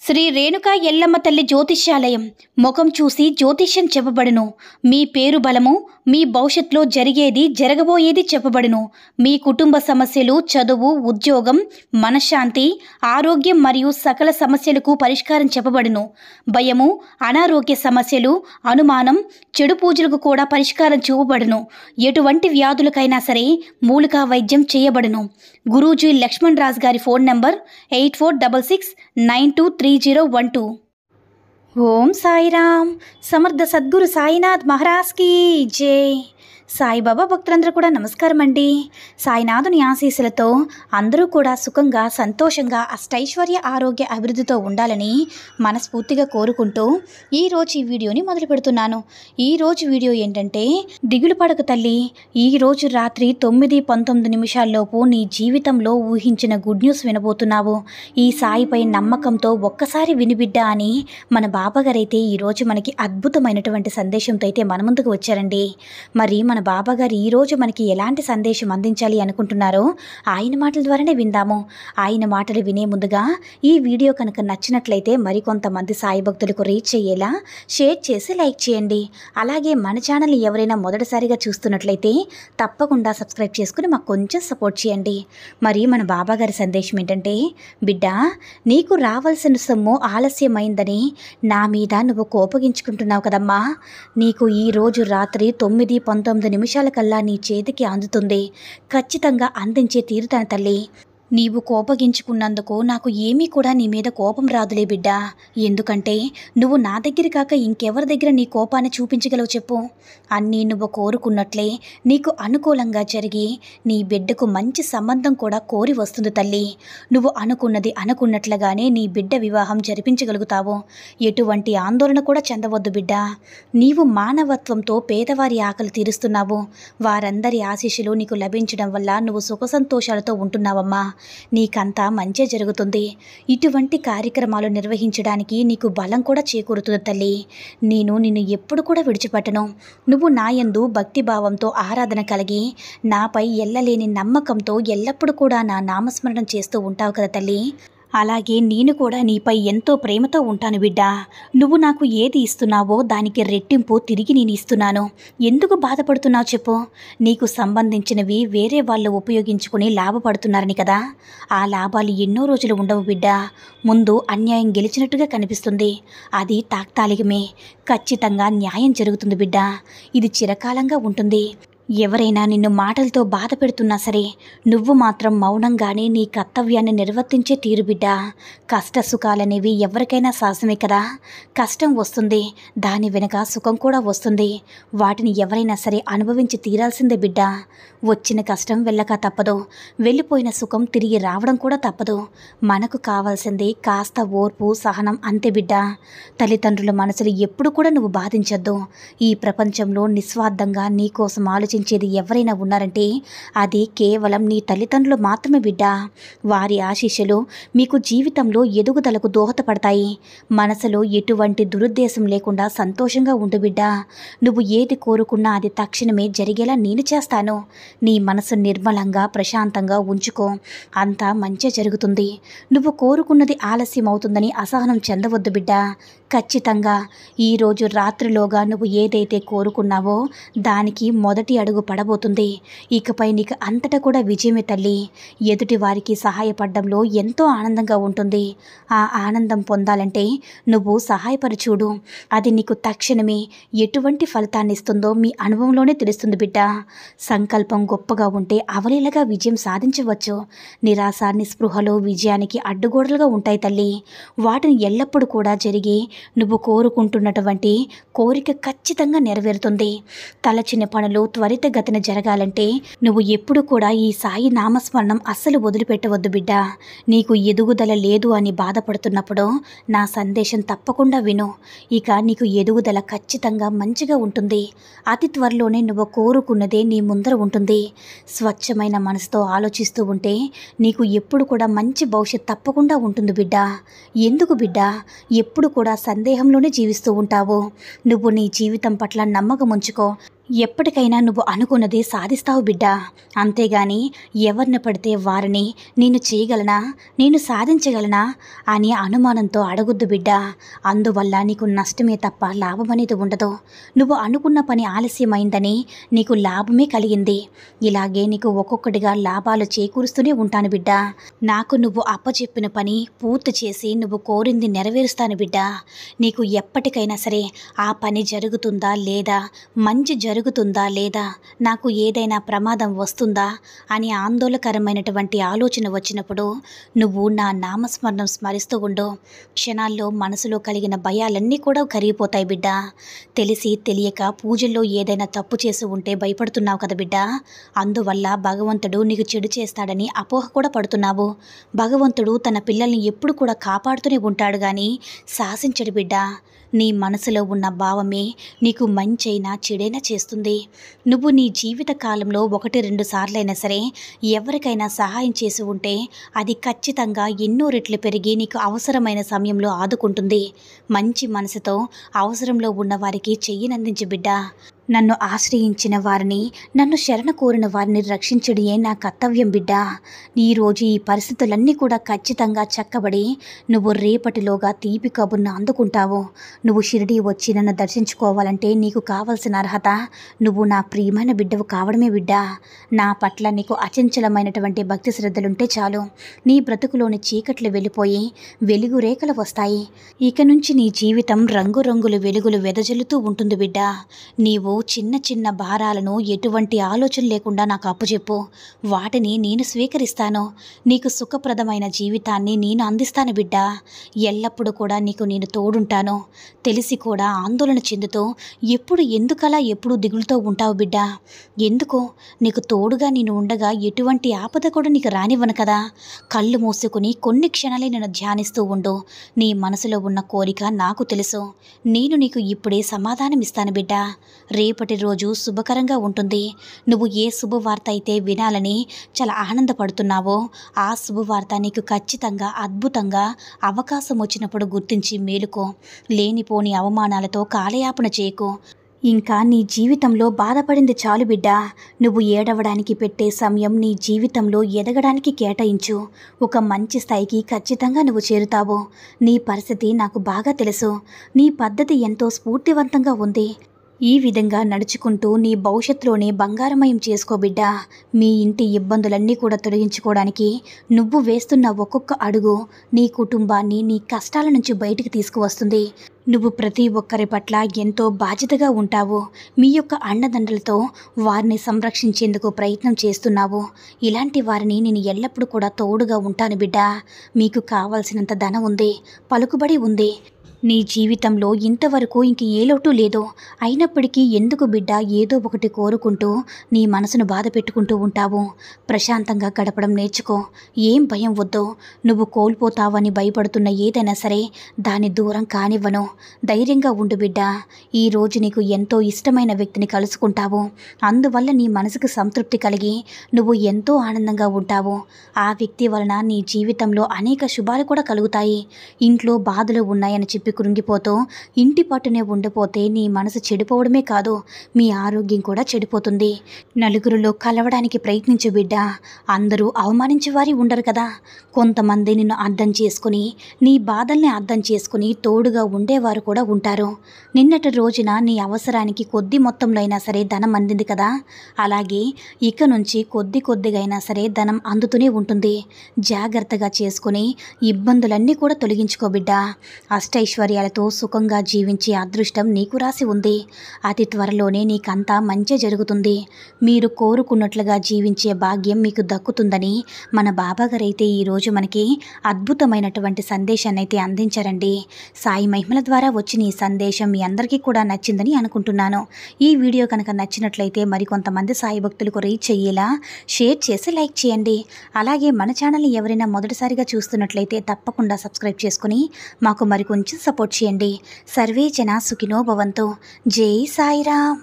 శ్రీ రేణుకా ఎల్లమ్మ తల్లి జ్యోతిష్యాలయం ముఖం చూసి జ్యోతిష్యం చెప్పబడును. మీ పేరు బలము, మీ భవిష్యత్తులో జరిగేది జరగబోయేది చెప్పబడును. మీ కుటుంబ సమస్యలు, చదువు, ఉద్యోగం, మనశ్శాంతి, ఆరోగ్యం మరియు సకల సమస్యలకు పరిష్కారం చెప్పబడును. భయము, అనారోగ్య సమస్యలు, అనుమానం, చెడు పూజలకు కూడా పరిష్కారం చూపబడును. ఎటువంటి వ్యాధులకైనా సరే మూలికా వైద్యం చేయబడును. గురూజీ లక్ష్మణ్ రాజ్ గారి ఫోన్ నంబర్ 8466923012. ఓం సాయిరామ్. సమర్థ సద్గురు సాయినాథ్ మహారాజ్ కీ జై. సాయిబాబా భక్తులందరూ కూడా నమస్కారం అండి. సాయినాథుని ఆశీస్సులతో అందరూ కూడా సుఖంగా, సంతోషంగా, అష్టైశ్వర్య, ఆరోగ్య అభివృద్ధితో ఉండాలని మనస్ఫూర్తిగా కోరుకుంటూ ఈరోజు ఈ వీడియోని మొదలు పెడుతున్నాను. ఈరోజు వీడియో ఏంటంటే, దిగులు పడకు తల్లి, ఈరోజు రాత్రి 9:19 నీ జీవితంలో ఊహించిన గుడ్ న్యూస్ వినబోతున్నావు. ఈ సాయిపై నమ్మకంతో ఒక్కసారి వినిబిడ్డా అని మన బాబాగారైతే ఈరోజు మనకి అద్భుతమైనటువంటి సందేశంతో అయితే మన ముందుకు వచ్చారండి. మరి మన బాబాగారు ఈరోజు మనకి ఎలాంటి సందేశం అందించాలి అనుకుంటున్నారో ఆయన మాటల ద్వారానే విందాము. ఆయన మాటలు వినే ముందుగా ఈ వీడియో కనుక నచ్చినట్లయితే మరికొంతమంది సాయి భక్తులకు రీచ్ అయ్యేలా షేర్ చేసి లైక్ చేయండి. అలాగే మన ఛానల్ని ఎవరైనా మొదటిసారిగా చూస్తున్నట్లయితే తప్పకుండా సబ్స్క్రైబ్ చేసుకుని మాకు కొంచెం సపోర్ట్ చేయండి. మరి మన బాబాగారి సందేశం ఏంటంటే, బిడ్డ, నీకు రావాల్సిన సొమ్ము ఆలస్యమైందని నా మీద నువ్వు కోపగించుకుంటున్నావు కదమ్మా. నీకు ఈరోజు రాత్రి 9:19 కల్లా నీ చేతికి అందుతుంది. ఖచ్చితంగా అందించే తీరుతాను తల్లి. నీవు కోపగించుకున్నందుకు నాకు ఏమీ కూడా నీ మీద కోపం రాదులే బిడ్డ. ఎందుకంటే నువ్వు నా దగ్గర కాక ఇంకెవరి దగ్గర నీ కోపాన్ని చూపించగలవు చెప్పు. అన్నీ నువ్వు కోరుకున్నట్లే నీకు అనుకూలంగా జరిగి నీ బిడ్డకు మంచి సంబంధం కూడా కోరి వస్తుంది తల్లి. నువ్వు అనుకున్నది అనుకున్నట్లుగానే నీ బిడ్డ వివాహం జరిపించగలుగుతావు. ఎటువంటి ఆందోళన కూడా చెందవద్దు బిడ్డ. నీవు మానవత్వంతో పేదవారి ఆకలి తీరుస్తున్నావు. వారందరి ఆశీస్సులు నీకు లభించడం వల్ల నువ్వు సుఖ సంతోషాలతో ఉంటున్నావమ్మా. నీకంతా మంచి జరుగుతుంది. ఇటువంటి కార్యక్రమాలు నిర్వహించడానికి నీకు బలం కూడా చేకూరుతుంది తల్లి. నేను నిన్ను ఎప్పుడు కూడా విడిచిపెట్టను. నువ్వు నాయందు భక్తిభావంతో ఆరాధన కలిగి నాపై ఎల్లలేని నమ్మకంతో ఎల్లప్పుడూ కూడా నా నామస్మరణం చేస్తూ ఉంటావు కదా తల్లి. అలాగే నేను కూడా నీపై ఎంతో ప్రేమతో ఉంటాను బిడ్డ. నువ్వు నాకు ఏది ఇస్తున్నావో దానికి రెట్టింపు తిరిగి నేను ఇస్తున్నాను. ఎందుకు బాధపడుతున్నావు చెప్పు. నీకు సంబంధించినవి వేరే వాళ్ళు ఉపయోగించుకుని లాభపడుతున్నారని కదా. ఆ లాభాలు ఎన్నో రోజులు ఉండవు బిడ్డ. ముందు అన్యాయం గెలిచినట్టుగా కనిపిస్తుంది. అది తాత్కాలికమే. ఖచ్చితంగా న్యాయం జరుగుతుంది బిడ్డ. ఇది చిరకాలంగా ఉంటుంది. ఎవరైనా నిన్ను మాటలతో బాధ పెడుతున్నా సరే నువ్వు మాత్రం మౌనంగానే నీ కర్తవ్యాన్ని నిర్వర్తించే తీరు బిడ్డ. కష్ట సుఖాలనేవి ఎవరికైనా సహజమే కదా. కష్టం వస్తుంది, దాని వెనుక సుఖం కూడా వస్తుంది. వాటిని ఎవరైనా సరే అనుభవించి తీరాల్సిందే బిడ్డ. వచ్చిన కష్టం వెళ్ళక తప్పదు, వెళ్ళిపోయిన సుఖం తిరిగి రావడం కూడా తప్పదు. మనకు కావాల్సింది కాస్త ఓర్పు, సహనం, అంతే బిడ్డ. తల్లిదండ్రుల మనసులు ఎప్పుడు కూడా నువ్వు బాధించొద్దు. ఈ ప్రపంచంలో నిస్వార్థంగా నీ కోసం ఆలోచించేది ఎవరైనా ఉన్నారంటే అది కేవలం నీ తల్లిదండ్రులు మాత్రమే బిడ్డ. వారి ఆశీస్సులు మీకు జీవితంలో ఎదుగుదలకు దోహదపడతాయి. మనసులో ఎటువంటి దురుద్దేశం లేకుండా సంతోషంగా ఉండు బిడ్డ. నువ్వు ఏది కోరుకున్నా అది తక్షణమే జరిగేలా నేను చేస్తాను. నీ మనసు నిర్మలంగా, ప్రశాంతంగా ఉంచుకో. అంతా మంచి జరుగుతుంది. నువ్వు కోరుకున్నది ఆలస్యం అవుతుందని అసహనం చెందవద్దు బిడ్డ. ఖచ్చితంగా ఈరోజు రాత్రిలోగా నువ్వు ఏదైతే కోరుకున్నావో దానికి మొదటి అడుగు పడబోతుంది. ఇకపై నీకు అంతటా కూడా విజయమే తల్లి. ఎదుటి వారికి సహాయపడడంలో ఎంతో ఆనందంగా ఉంటుంది. ఆ ఆనందం పొందాలంటే నువ్వు సహాయపరచూడు. అది నీకు తక్షణమే ఎటువంటి ఫలితాన్ని ఇస్తుందో మీ అనుభవంలోనే తెలుస్తుంది బిడ్డ. సంకల్పం గొప్పగా ఉంటే అవలీలగా విజయం సాధించవచ్చు. నిరాశ, నిస్పృహలో విజయానికి అడ్డుగోడలుగా ఉంటాయి తల్లి. వాటిని ఎల్లప్పుడూ కూడా జరిగి నువ్వు కోరుకుంటున్నటువంటి కోరిక ఖచ్చితంగా నెరవేరుతుంది. తలచిన పనులు త్వరితగతిన జరగాలంటే నువ్వు ఎప్పుడు కూడా ఈ సాయి నామస్మరణం అస్సలు వదిలిపెట్టవద్దు బిడ్డ. నీకు ఎదుగుదల లేదు అని బాధపడుతున్నప్పుడు నా సందేశం తప్పకుండా విను. ఇక నీకు ఎదుగుదల ఖచ్చితంగా మంచిగా ఉంటుంది. అతి త్వరలోనే నువ్వు కోరుకున్నదే నీ ముందర ఉంటుంది. స్వచ్ఛమైన మనసుతో ఆలోచిస్తూ ఉంటే నీకు ఎప్పుడు కూడా మంచి భవిష్యత్తు తప్పకుండా ఉంటుంది బిడ్డ. ఎందుకు బిడ్డ ఎప్పుడు కూడా సందేహంలోనే జీవిస్తూ ఉంటావు. నువ్వు నీ జీవితం పట్ల నమ్మకం ఉంచుకో. ఎప్పటికైనా నువ్వు అనుకున్నది సాధిస్తావు బిడ్డా. అంతేగాని ఎవరిని పడితే వారిని నేను చేయగలనా, నేను సాధించగలనా అని అనుమానంతో అడగొద్దు బిడ్డా. అందువల్ల నీకు నష్టమే తప్ప లాభం అనేది ఉండదు. నువ్వు అనుకున్న పని ఆలస్యమైందని నీకు లాభమే కలిగింది. ఇలాగే నీకు ఒక్కొక్కటిగా లాభాలు చేకూరుస్తూనే ఉంటాను బిడ్డా. నాకు నువ్వు అప్పచెప్పిన పని పూర్తి చేసి నువ్వు కోరింది నెరవేరుస్తాను బిడ్డా. నీకు ఎప్పటికైనా సరే ఆ పని జరుగుతుందా లేదా, మంచి జరుగుతుందా లేదా, నాకు ఏదైనా ప్రమాదం వస్తుందా అని ఆందోళనకరమైనటువంటి ఆలోచన వచ్చినప్పుడు నువ్వు నా నామస్మరణం స్మరిస్తూ ఉండు. క్షణాల్లో మనసులో కలిగిన భయాలన్నీ కూడా కరిగిపోతాయి బిడ్డా. తెలిసి తెలియక పూజల్లో ఏదైనా తప్పు చేసి ఉంటే భయపడుతున్నావు కదా బిడ్డా. అందువల్ల భగవంతుడు నీకు చెడు చేస్తాడని అపోహ కూడా పడుతున్నావు. భగవంతుడు తన పిల్లల్ని ఎప్పుడు కూడా కాపాడుతూనే ఉంటాడు కానీ శాసించడు బిడ్డా. నీ మనసులో ఉన్న భావమే నీకు మంచైనా చెడైనా చేస్తుంది. నువ్వు నీ జీవిత కాలంలో 1-2 సార్లైనా సరే ఎవరికైనా సహాయం చేసి ఉంటే అది ఖచ్చితంగా ఎన్నో రెట్లు పెరిగి నీకు అవసరమైన సమయంలో ఆదుకుంటుంది. మంచి మనసుతో అవసరంలో ఉన్న వారికి చెయ్యినందించు బిడ్డా. నన్ను ఆశ్రయించిన వారిని, నన్ను శరణ కోరిన వారిని రక్షించడమే నా కర్తవ్యం బిడ్డా. ఈరోజు ఈ పరిస్థితులన్నీ కూడా ఖచ్చితంగా చక్కబడి నువ్వు రేపటిలోగా తీపి కబుర్ను అందుకుంటావు. నువ్వు షిరిడీ వచ్చి నన్ను దర్శించుకోవాలంటే నీకు కావలసిన అర్హత నువ్వు నా ప్రియమైన బిడ్డవు కావడమే బిడ్డా. నా పట్ల నీకు అచంచలమైనటువంటి భక్తి శ్రద్ధలుంటే చాలు. నీ బ్రతుకులోని చీకట్లు వెళ్ళిపోయి వెలుగు రేఖలు వస్తాయి. ఇక నుంచి నీ జీవితం రంగురంగుల వెలుగులు వెదజల్లుతూ ఉంటుంది బిడ్డా. నీవు చిన్న చిన్న భారాలను ఎటువంటి ఆలోచన లేకుండా నాకు అప్పచెప్పు. వాటిని నేను స్వీకరిస్తాను. నీకు సుఖప్రదమైన జీవితాన్ని నేను అందిస్తాను బిడ్డా. ఎల్లప్పుడూ కూడా నీకు నేను తోడుంటాను. తెలిసి కూడా ఆందోళన చెందుతూ ఎందుకలా ఎప్పుడు దిగులుతో ఉంటావు బిడ్డా. ఎందుకో నీకు తోడుగా నేను ఉండగా ఎటువంటి ఆపద కూడా నీకు రానివ్వను కదా. కళ్ళు మూసుకుని కొన్ని క్షణాలే నేను ధ్యానిస్తూ ఉండు. నీ మనసులో ఉన్న కోరిక నాకు తెలుసు. నేను నీకు ఇప్పుడే సమాధానం ఇస్తాను బిడ్డా. రేపటి రోజు శుభకరంగా ఉంటుంది. నువ్వు ఏ శుభవార్త అయితే వినాలని చాలా ఆనందపడుతున్నావో ఆ శుభవార్త నీకు ఖచ్చితంగా అద్భుతంగా అవకాశం వచ్చినప్పుడు గుర్తించి మేలుకో. లేనిపోని అవమానాలతో కాలయాపన చేయకు. ఇంకా నీ జీవితంలో బాధపడింది చాలు బిడ్డా. నువ్వు ఏడవడానికి పెట్టే సమయం నీ జీవితంలో ఎదగడానికి కేటాయించు. ఒక మంచి స్థాయికి ఖచ్చితంగా నువ్వు చేరుతావు. నీ పరిస్థితి నాకు బాగా తెలుసు. నీ పద్ధతి ఎంతో స్ఫూర్తివంతంగా ఉంది. ఈ విధంగా నడుచుకుంటూ నీ భవిష్యత్తులోనే బంగారమయం చేసుకో బిడ్డా. మీ ఇంటి ఇబ్బందులన్నీ కూడా తొలగించుకోవడానికి నువ్వు వేస్తున్న ఒక్కొక్క అడుగు నీ కుటుంబాన్ని నీ కష్టాల నుంచి బయటికి తీసుకువస్తుంది. నువ్వు ప్రతి ఒక్కరి పట్ల ఎంతో బాధ్యతగా ఉంటావు. మీ యొక్క అండదండలతో వారిని సంరక్షించేందుకు ప్రయత్నం చేస్తున్నావు. ఇలాంటి వారిని నేను ఎల్లప్పుడూ కూడా తోడుగా ఉంటాను బిడ్డా. మీకు కావాల్సినంత ధనం ఉంది, పలుకుబడి ఉంది. నీ జీవితంలో ఇంతవరకు ఇంక ఏ లోటు లేదు. అయినప్పటికీ ఎందుకు బిడ్డ ఏదో ఒకటి కోరుకుంటూ నీ మనసును బాధ పెట్టుకుంటూ ఉంటావు. ప్రశాంతంగా గడపడం నేర్చుకో. ఏం భయం వద్దు. నువ్వు కోల్పోతావని భయపడుతున్న ఏదైనా సరే దాన్ని దూరం కానివ్వను. ధైర్యంగా ఉండు బిడ్డ. ఈరోజు నీకు ఎంతో ఇష్టమైన వ్యక్తిని కలుసుకుంటావు. అందువల్ల నీ మనసుకు సంతృప్తి కలిగి నువ్వు ఎంతో ఆనందంగా ఉంటావు. ఆ వ్యక్తి వలన నీ జీవితంలో అనేక శుభాలు కూడా కలుగుతాయి. ఇంట్లో బాధలు ఉన్నాయని చెప్పి కృంగిపోతూ ఇంటి పట్టునే ఉండిపోతే నీ మనసు చెడిపోవడమే కాదు, మీ ఆరోగ్యం కూడా చెడిపోతుంది. నలుగురిలో కలవడానికి ప్రయత్నించు బిడ్డ. అందరూ అవమానించే వారి ఉండరు కదా. కొంతమంది నిన్ను అర్థం చేసుకుని నీ బాధల్ని అర్థం చేసుకుని తోడుగా ఉండేవారు కూడా ఉంటారు. నిన్నటి రోజున నీ అవసరానికి కొద్ది మొత్తంలో అయినా సరే ధనం అందింది కదా. అలాగే ఇక నుంచి కొద్దిగా అయినా సరే ధనం అందుతూనే ఉంటుంది. జాగ్రత్తగా చేసుకుని ఇబ్బందులన్నీ కూడా తొలగించుకో బిడ్డ. అష్టైశ్వర్యాలతో సుఖంగా జీవించే అదృష్టం నీకు రాసి ఉంది. అతి త్వరలోనే నీకంతా మంచి జరుగుతుంది. మీరు కోరుకున్నట్లుగా జీవించే భాగ్యం మీకు దక్కుతుందని మన బాబాగారైతే ఈరోజు మనకి అద్భుతమైనటువంటి సందేశాన్ని అయితే అందించారండి. సాయి మహిమల ద్వారా వచ్చిన ఈ సందేశం మీ అందరికీ కూడా నచ్చిందని అనుకుంటున్నాను. ఈ వీడియో కనుక నచ్చినట్లయితే మరికొంతమంది సాయి భక్తులకు రీచ్ అయ్యేలా షేర్ చేసి లైక్ చేయండి. అలాగే మన ఛానల్ని ఎవరైనా మొదటిసారిగా చూస్తున్నట్లయితే తప్పకుండా సబ్స్క్రైబ్ చేసుకుని మాకు మరికొంచెం సపోర్ట్ చేయండి. సర్వే జన సుఖినో భవంతు. జై సాయిరామ్.